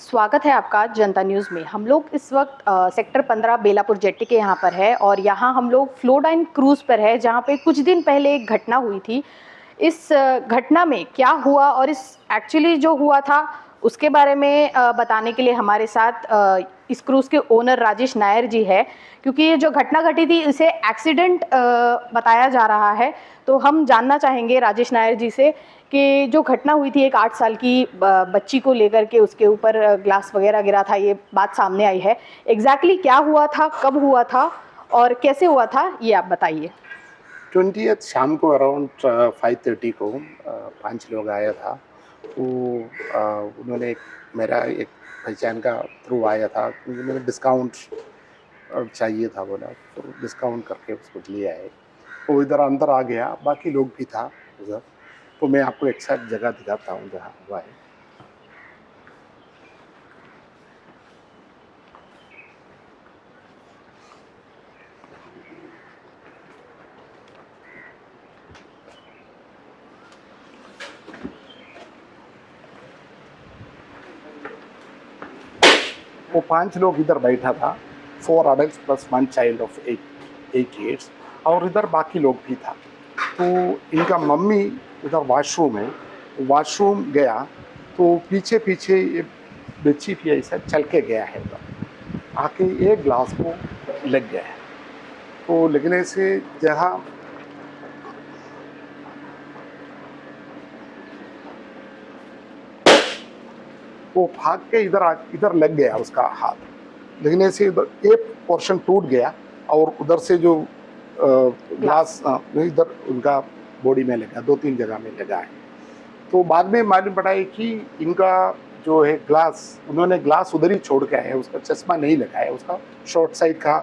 स्वागत है आपका जनता न्यूज़ में। हम लोग इस वक्त सेक्टर 15 बेलापुर जेट्टी के यहाँ पर है और यहाँ हम लोग फ्लोडाइन क्रूज़ पर है, जहाँ पे कुछ दिन पहले एक घटना हुई थी। इस घटना में क्या हुआ और इस एक्चुअली जो हुआ था उसके बारे में बताने के लिए हमारे साथ इस क्रूज़ के ओनर राजेश नायर जी है, क्योंकि ये जो घटना घटी थी इसे एक्सीडेंट बताया जा रहा है। तो हम जानना चाहेंगे राजेश नायर जी से कि जो घटना हुई थी, एक 8 साल की बच्ची को लेकर के उसके ऊपर ग्लास वगैरह गिरा था, ये बात सामने आई है। एग्जैक्टली क्या हुआ था, कब हुआ था और कैसे हुआ था, ये आप बताइए। 20th शाम को अराउंड 5:30 को 5 लोग आया था। वो उन्होंने मेरा एक पहचान का थ्रू आया था, क्योंकि मैंने डिस्काउंट चाहिए था बोला, तो डिस्काउंट करके उसको ले आए। वो इधर अंदर आ गया, बाकी लोग भी था उधर। तो मैं आपको एक्जैक्ट जगह दिखाता हूँ जहाँ हुआ है। वो 5 लोग इधर बैठा था, 4 adults plus 1 child of 8 years, और इधर बाकी लोग भी था। तो इनका मम्मी इधर वॉशरूम है, वॉशरूम गया तो पीछे पीछे ये बच्ची भी ऐसा चल के गया है, उधर आके एक ग्लास को लग गया है। तो लगने से जहाँ वो भाग के इधर लग गया, उसका हाथ लगने से इधर एक पोर्शन टूट गया और उधर से जो ग्लास इधर उनका बॉडी में लगा, 2-3 जगह में लगा है। तो बाद में मालूम पड़ा है कि इनका जो है ग्लास, उन्होंने ग्लास उधर ही छोड़ के आए, उसका चश्मा नहीं लगाया, उसका शॉर्ट साइड का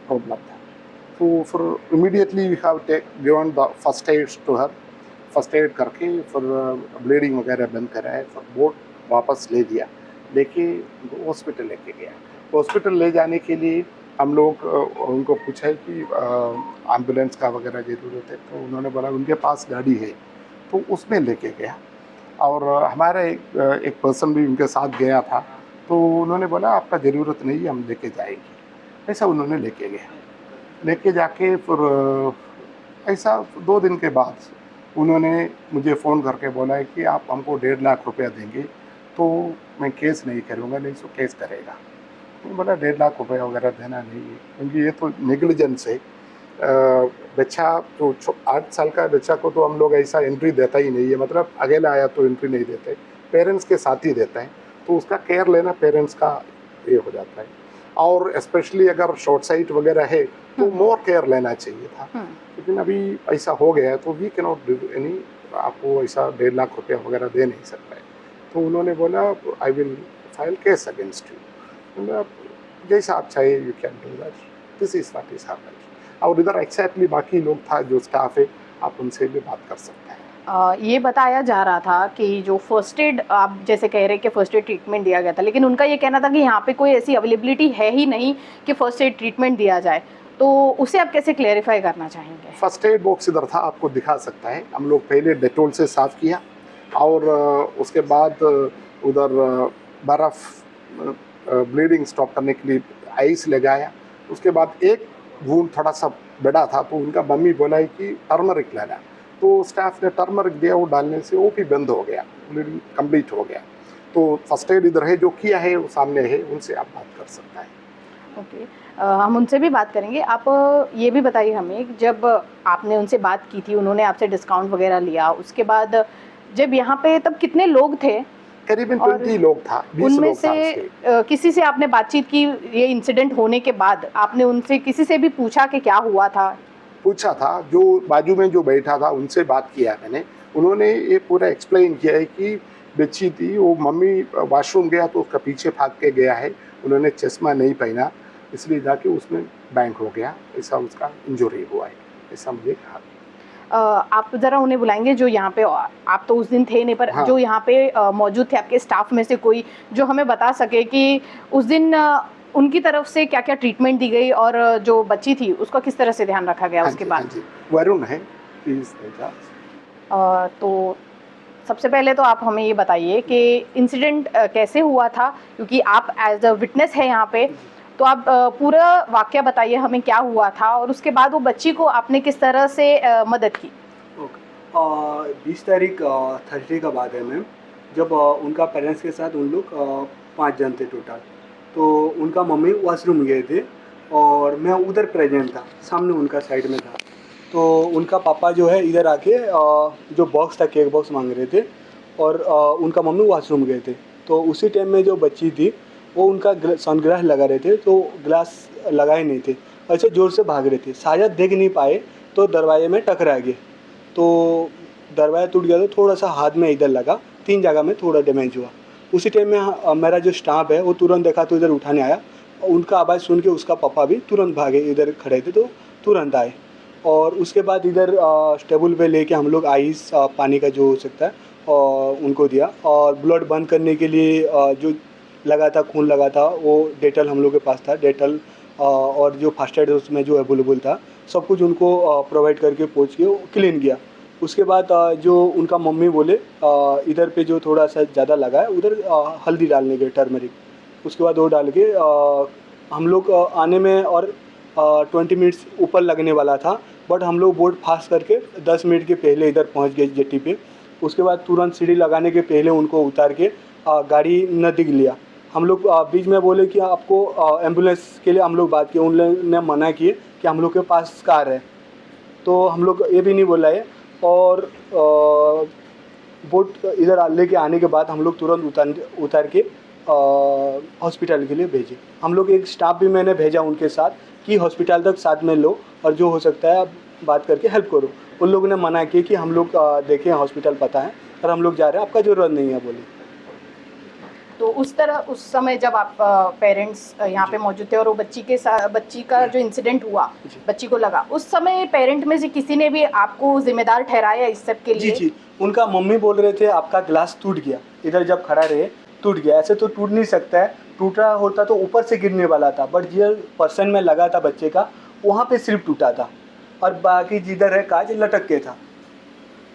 प्रॉब्लम था। तो फिर immediately we have given the first aid to her. First aid करके फिर ब्लीडिंग वगैरह बंद कराए, फिर बोर्ड वापस ले दिया, लेके हॉस्पिटल लेके गया। हॉस्पिटल ले जाने के लिए हम लोग उनको पूछा है कि एम्बुलेंस का वगैरह ज़रूरत है, तो उन्होंने बोला उनके पास गाड़ी है, तो उसमें लेके गया। और हमारा एक पर्सन भी उनके साथ गया था, तो उन्होंने बोला आपका ज़रूरत नहीं, हम लेके जाएंगे। ऐसा उन्होंने लेके गया, लेके जाके फिर ऐसा 2 दिन के बाद उन्होंने मुझे फ़ोन करके बोला है कि आप हमको 1.5 लाख रुपया देंगे तो मैं केस नहीं करूँगा, नहीं तो केस करेगा। तो बोला 1.5 लाख रुपया वगैरह देना नहीं है, क्योंकि ये तो नेग्लिजेंस है। बच्चा तो 8 साल का बच्चा को तो हम लोग ऐसा एंट्री देता ही नहीं है, मतलब अकेला आया तो एंट्री नहीं देते, पेरेंट्स के साथ ही देता है। तो उसका केयर लेना पेरेंट्स का ये हो जाता है, और स्पेशली अगर शॉर्ट साइट वगैरह है तो मोर केयर लेना चाहिए था। लेकिन अभी ऐसा हो गया है तो we can not do any, आपको ऐसा 1.5 लाख रुपया वगैरह दे नहीं सकता है। तो उन्होंने बोला I will file case against you, जैसा आप चाहिए you can do that, this is what is happened. और इधर एक्जैक्टली बाकी लोग था जो स्टाफ है, आप उनसे भी बात कर सकते हैं। ये बताया जा रहा था कि जो फर्स्ट एड, आप जैसे कह रहे हैं कि फर्स्ट एड ट्रीटमेंट दिया गया था, लेकिन उनका ये कहना था कि यहाँ पे कोई ऐसी अवेलेबिलिटी है ही नहीं कि फर्स्ट एड ट्रीटमेंट दिया जाए। तो उसे आप कैसे क्लेरिफाई करना चाहेंगे? फर्स्ट एड बॉक्स इधर था, आपको दिखा सकता है। हम लोग पहले डेटोल से साफ़ किया, और उसके बाद उधर बर्फ़ ब्लीडिंग स्टॉप करने के लिए आइस लगाया। उसके बाद एक वूंड थोड़ा सा बड़ा था, तो उनका मम्मी बोला है कि टर्मरिक लेना, तो स्टाफ ने टर्मरिक दिया, वो डालने से वो भी बंद हो गया, ब्लीडिंग कंप्लीट हो गया। तो फर्स्ट एड इधर है, जो किया है वो सामने है, उनसे आप बात कर सकते हैं। ओके, हम उनसे भी बात करेंगे। आप ये भी बताइए हमें, जब आपने उनसे बात की थी, उन्होंने आपसे डिस्काउंट वगैरह लिया, उसके बाद जब यहाँ पे तब कितने लोग थे? करीबन 20 लोग था, 20 उनमें लोग से किसी से आपने बातचीत की ये इंसिडेंट होने के बाद? आपने उनसे किसी से भी पूछा कि क्या हुआ था? पूछा था, जो बाजू में जो बैठा था उनसे बात किया मैंने। उन्होंने ये पूरा एक्सप्लेन किया है कि बच्ची थी, वो मम्मी वॉशरूम गया तो उसका पीछे भाग के गया है, उन्होंने चश्मा नहीं पहना, इसलिए जाके उसमें बैंक हो गया, ऐसा उसका इंजरी हुआ है, ऐसा मुझे कहा। आप ज़रा उन्हें बुलाएंगे जो यहाँ पे, आप तो उस दिन थे नहीं, पर हाँ। जो यहाँ पे मौजूद थे आपके स्टाफ में से कोई जो हमें बता सके कि उस दिन उनकी तरफ से क्या क्या ट्रीटमेंट दी गई और जो बच्ची थी उसका किस तरह से ध्यान रखा गया उसके बाद? हाँ जी, वरुण है, प्लीज। तो सबसे पहले तो आप हमें ये बताइए कि इंसिडेंट कैसे हुआ था, क्योंकि आप एज अ विटनेस है यहाँ पे, तो आप पूरा वाकया बताइए हमें क्या हुआ था, और उसके बाद वो बच्ची को आपने किस तरह से मदद की। ओके, 20 तारीख थर्सडे का बात है मैम, जब उनका पेरेंट्स के साथ उन लोग 5 जन थे टोटल। तो उनका मम्मी वॉशरूम गए थे और मैं उधर प्रेजेंट था, सामने उनका साइड में था। तो उनका पापा जो है इधर आके जो बॉक्स था, केक बॉक्स मांग रहे थे, और उनका मम्मी वॉशरूम गए थे। तो उसी टाइम में जो बच्ची थी वो उनका सनग्लास लगा रहे थे, तो ग्लास लगाए नहीं थे, ऐसे ज़ोर से भाग रहे थे, शायद देख नहीं पाए तो दरवाजे में टकरा गए। तो दरवाज़ा टूट गया, तो थोड़ा सा हाथ में इधर लगा, 3 जगह में थोड़ा डैमेज हुआ। उसी टाइम में मेरा जो स्टाफ है वो तुरंत देखा तो इधर उठाने आया, और उनका आवाज़ सुन के उसका पापा भी तुरंत भागे, इधर खड़े थे तो तुरंत आए। और उसके बाद इधर टेबल पे लेके हम लोग आइस पानी का जो हो सकता है और उनको दिया, और ब्लड बंद करने के लिए जो लगा था, खून लगा था, वो डेटल हम लोग के पास था, डेटल और जो फर्स्ट एड उसमें जो अवेलेबल था, सब कुछ उनको प्रोवाइड करके पहुँच के क्लीन किया। उसके बाद जो उनका मम्मी बोले इधर पे जो थोड़ा सा ज़्यादा लगा है उधर हल्दी डालने के, टर्मरिक, उसके बाद वो डाल के हम लोग आने में और 20 मिनट्स ऊपर लगने वाला था, बट हम लोग बोट फास्ट करके 10 मिनट के पहले इधर पहुंच गए जेट्टी पे। उसके बाद तुरंत सीढ़ी लगाने के पहले उनको उतार के गाड़ी न दिख लिया। हम लोग बीच में बोले कि आपको एम्बुलेंस के लिए हम लोग बात किए, उन लोगों ने मना किए कि हम लोग के पास कार है, तो हम लोग ये भी नहीं बोला है। और बोट इधर लेके आने के बाद हम लोग तुरंत उतार के हॉस्पिटल के लिए भेजे। हम लोग एक स्टाफ भी मैंने भेजा उनके साथ कि हॉस्पिटल तक साथ में लो और जो हो सकता है आप बात करके हेल्प करो। उन लोगों ने मना किया कि हम लोग देखें हॉस्पिटल पता है और हम लोग जा रहे हैं, आपका ज़रूरत नहीं है बोले। तो उस तरह उस समय जब आप पेरेंट्स यहाँ पे मौजूद थे और वो बच्ची के साथ, बच्ची का जो इंसिडेंट हुआ, बच्ची को लगा, उस समय पेरेंट में से किसी ने भी आपको जिम्मेदार ठहराया इस सब के लिए? जी, उनका मम्मी बोल रहे थे आपका ग्लास टूट गया, इधर जब खड़ा रहे टूट गया, ऐसे तो टूट नहीं सकता है, टूटा होता तो ऊपर से गिरने वाला था, बट जो पर्सन में लगा था बच्चे का वहाँ पे सिर्फ टूटा था और बाकी जिधर है काज लटक के था।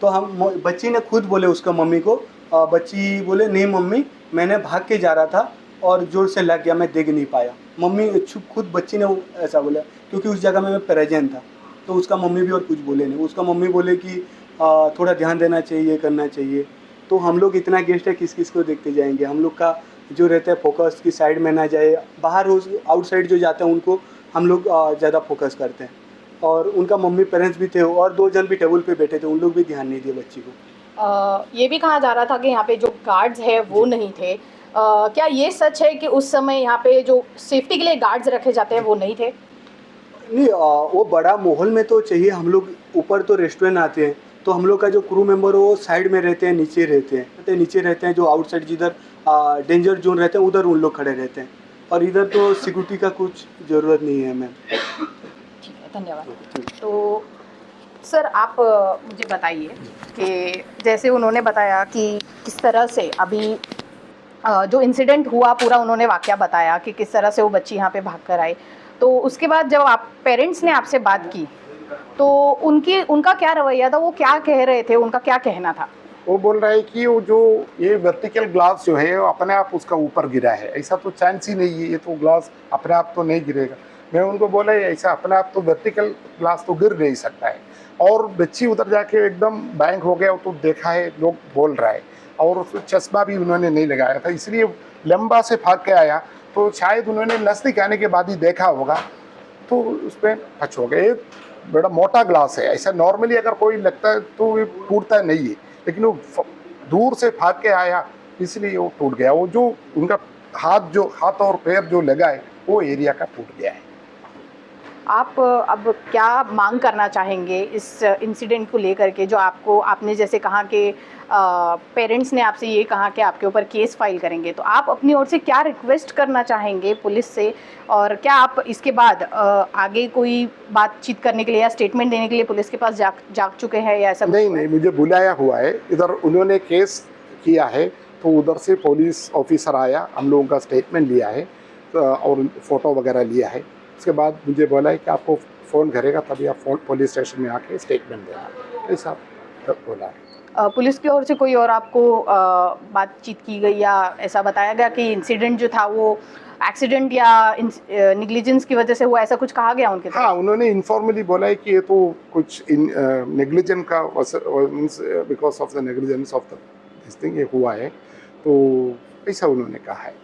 तो हम बच्ची ने खुद बोले उसका मम्मी को, बच्ची बोले नहीं मम्मी मैंने भाग के जा रहा था और ज़ोर से लग गया, मैं देख नहीं पाया। मम्मी खुद बच्ची ने ऐसा बोला क्योंकि उस जगह में मैं प्रेजेंट था। तो उसका मम्मी भी और कुछ बोले नहीं, उसका मम्मी बोले कि थोड़ा ध्यान देना चाहिए, करना चाहिए। तो हम लोग इतना गेस्ट है, किस किस को देखते जाएंगे, हम लोग का जो रहता है फोकस की साइड में ना जाए, बाहर आउटसाइड जो जाते हैं उनको हम लोग ज़्यादा फोकस करते हैं। और उनका मम्मी पेरेंट्स भी थे और 2 जन भी टेबल पे बैठे थे, उन लोग भी ध्यान नहीं दिए बच्ची को। ये भी कहा जा रहा था कि यहाँ पे जो गार्ड्स है वो नहीं थे, क्या ये सच है कि उस समय यहाँ पे जो सेफ्टी के लिए गार्ड्स रखे जाते हैं वो नहीं थे? नहीं, वो बड़ा माहौल में तो चाहिए। हम लोग ऊपर तो रेस्टोरेंट आते हैं तो हम लोग का जो क्रू मेंबर वो साइड में रहते हैं, नीचे रहते हैं, मतलब नीचे रहते हैं, जो आउटसाइड जिधर डेंजर जोन रहते हैं उधर उन लोग खड़े रहते हैं, और इधर तो सिक्योरिटी का कुछ ज़रूरत नहीं है मैम। ठीक है, धन्यवाद। तो सर आप मुझे बताइए कि जैसे उन्होंने बताया कि किस तरह से अभी जो इंसिडेंट हुआ पूरा उन्होंने वाकया बताया कि किस तरह से वो बच्ची यहाँ पे भाग कर आई, तो उसके बाद जब आप पेरेंट्स ने आपसे बात की तो उनका क्या रवैया था, वो क्या कह रहे थे, उनका क्या कहना था? वो बोल रहा है कि वो जो ये वर्टिकल ग्लास जो है वो अपने आप उसका ऊपर गिरा है, ऐसा तो चांस ही नहीं है, ये तो ग्लास अपने आप तो नहीं गिरेगा। मैं उनको बोला ऐसा अपने आप तो वर्टिकल ग्लास तो गिर नहीं सकता है। और बच्ची उधर जाके एकदम बैंक हो गया, तो देखा है लोग बोल रहा है, और उसको चश्मा भी उन्होंने नहीं लगाया था, इसलिए लंबा से भाग के आया, तो शायद उन्होंने नज़दीक आने के बाद ही देखा होगा, तो उस पर टच हो गए। बड़ा मोटा ग्लास है, ऐसा नॉर्मली अगर कोई लगता है तो ये टूटता नहीं है, लेकिन वो दूर से भाग के आया इसलिए वो टूट गया। वो जो उनका हाथ और पैर जो लगा है वो एरिया का टूट गया है। आप अब क्या मांग करना चाहेंगे इस इंसिडेंट को लेकर के, जो आपने जैसे कहा कि पेरेंट्स ने आपसे ये कहा कि आपके ऊपर केस फाइल करेंगे, तो आप अपनी ओर से क्या रिक्वेस्ट करना चाहेंगे पुलिस से, और क्या आप इसके बाद आगे कोई बातचीत करने के लिए या स्टेटमेंट देने के लिए पुलिस के पास जा चुके हैं या ऐसा? नहीं, मुझे बुलाया हुआ है, इधर उन्होंने केस किया है, तो उधर से पुलिस ऑफिसर आया, हम लोगों का स्टेटमेंट लिया है और फोटो वगैरह लिया है। उसके बाद मुझे बोला है कि आपको फ़ोन करेगा, तभी आप पुलिस स्टेशन में आके स्टेटमेंट देना, ऐसा बोला है। पुलिस की ओर से कोई और आपको बातचीत की गई या ऐसा बताया गया कि इंसिडेंट जो था वो एक्सीडेंट या निग्लिजेंस की वजह से हुआ, ऐसा कुछ कहा गया उनके तरफ? हाँ, उन्होंने इनफॉर्मली बोला है कि ये तो कुछ नेग्लिजेंट का means because of the negligence of the this thing ये हुआ है, तो ऐसा उन्होंने कहा है।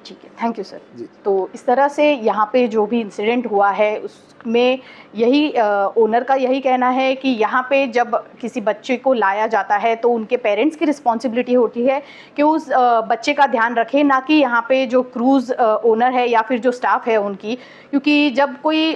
ठीक है, थैंक यू सर। जी। तो इस तरह से यहाँ पे जो भी इंसिडेंट हुआ है उसमें यही ओनर का यही कहना है कि यहाँ पे जब किसी बच्चे को लाया जाता है तो उनके पेरेंट्स की रिस्पॉन्सिबिलिटी होती है कि उस बच्चे का ध्यान रखें, ना कि यहाँ पे जो क्रूज़ ओनर है या फिर जो स्टाफ है उनकी। क्योंकि जब कोई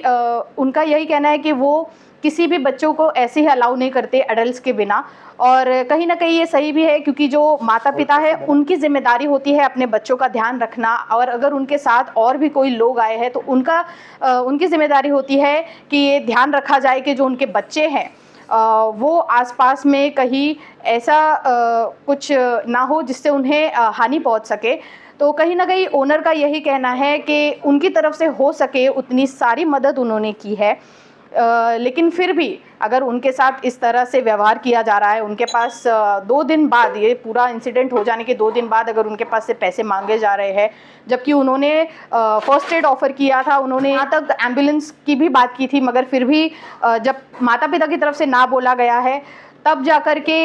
उनका यही कहना है कि वो किसी भी बच्चों को ऐसे ही अलाउ नहीं करते एडल्ट्स के बिना, और कहीं ना कहीं ये सही भी है क्योंकि जो माता पिता है उनकी जिम्मेदारी होती है अपने बच्चों का ध्यान रखना, और अगर उनके साथ और भी कोई लोग आए हैं तो उनकी जिम्मेदारी होती है कि ये ध्यान रखा जाए कि जो उनके बच्चे हैं वो आसपास में कहीं ऐसा कुछ ना हो जिससे उन्हें हानि पहुंच सके। तो कहीं ना कहीं ओनर का यही कहना है कि उनकी तरफ से हो सके उतनी सारी मदद उन्होंने की है, लेकिन फिर भी अगर उनके साथ इस तरह से व्यवहार किया जा रहा है, उनके पास 2 दिन बाद, ये पूरा इंसिडेंट हो जाने के 2 दिन बाद अगर उनके पास से पैसे मांगे जा रहे हैं, जबकि उन्होंने फर्स्ट एड ऑफ़र किया था, उन्होंने यहाँ तक एम्बुलेंस की भी बात की थी, मगर फिर भी जब माता पिता की तरफ से ना बोला गया है तब जा कर के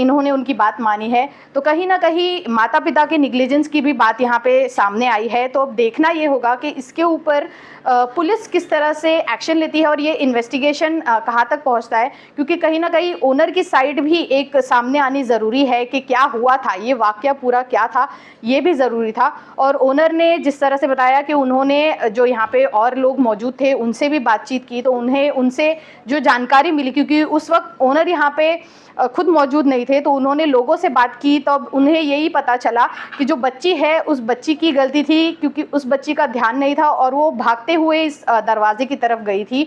इन्होंने उनकी बात मानी है। तो कहीं ना कहीं माता पिता के निग्लिजेंस की भी बात यहाँ पे सामने आई है। तो अब देखना ये होगा कि इसके ऊपर पुलिस किस तरह से एक्शन लेती है और ये इन्वेस्टिगेशन कहाँ तक पहुँचता है, क्योंकि कहीं ना कहीं ओनर की साइड भी एक सामने आनी ज़रूरी है कि क्या हुआ था, ये वाकया पूरा क्या था, ये भी ज़रूरी था। और ओनर ने जिस तरह से बताया कि उन्होंने जो यहाँ पे और लोग मौजूद थे उनसे भी बातचीत की, तो उन्हें उनसे जो जानकारी मिली, क्योंकि उस वक्त ओनर यहाँ पे खुद मौजूद नहीं थे, तो उन्होंने लोगों से बात की, तब उन्हें यही पता चला कि जो बच्ची है उस बच्ची की गलती थी, क्योंकि उस बच्ची का ध्यान नहीं था और वो भागते हुए इस दरवाजे की तरफ गई थी,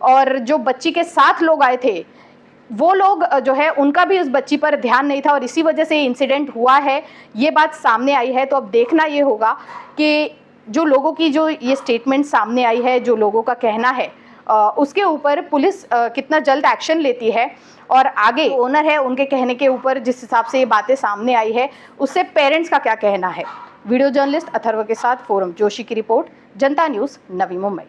और जो बच्ची के साथ लोग आए थे वो लोग जो है उनका भी उस बच्ची पर ध्यान नहीं था, और इसी वजह से इंसिडेंट हुआ है, ये बात सामने आई है। तो अब देखना ये होगा कि जो लोगों की जो ये स्टेटमेंट सामने आई है, जो लोगों का कहना है, उसके ऊपर पुलिस कितना जल्द एक्शन लेती है, और आगे ओनर है उनके कहने के ऊपर जिस हिसाब से ये बातें सामने आई है उससे पेरेंट्स का क्या कहना है। वीडियो जर्नलिस्ट अथर्व के साथ फोरम जोशी की रिपोर्ट, जनता न्यूज़, नवी मुंबई।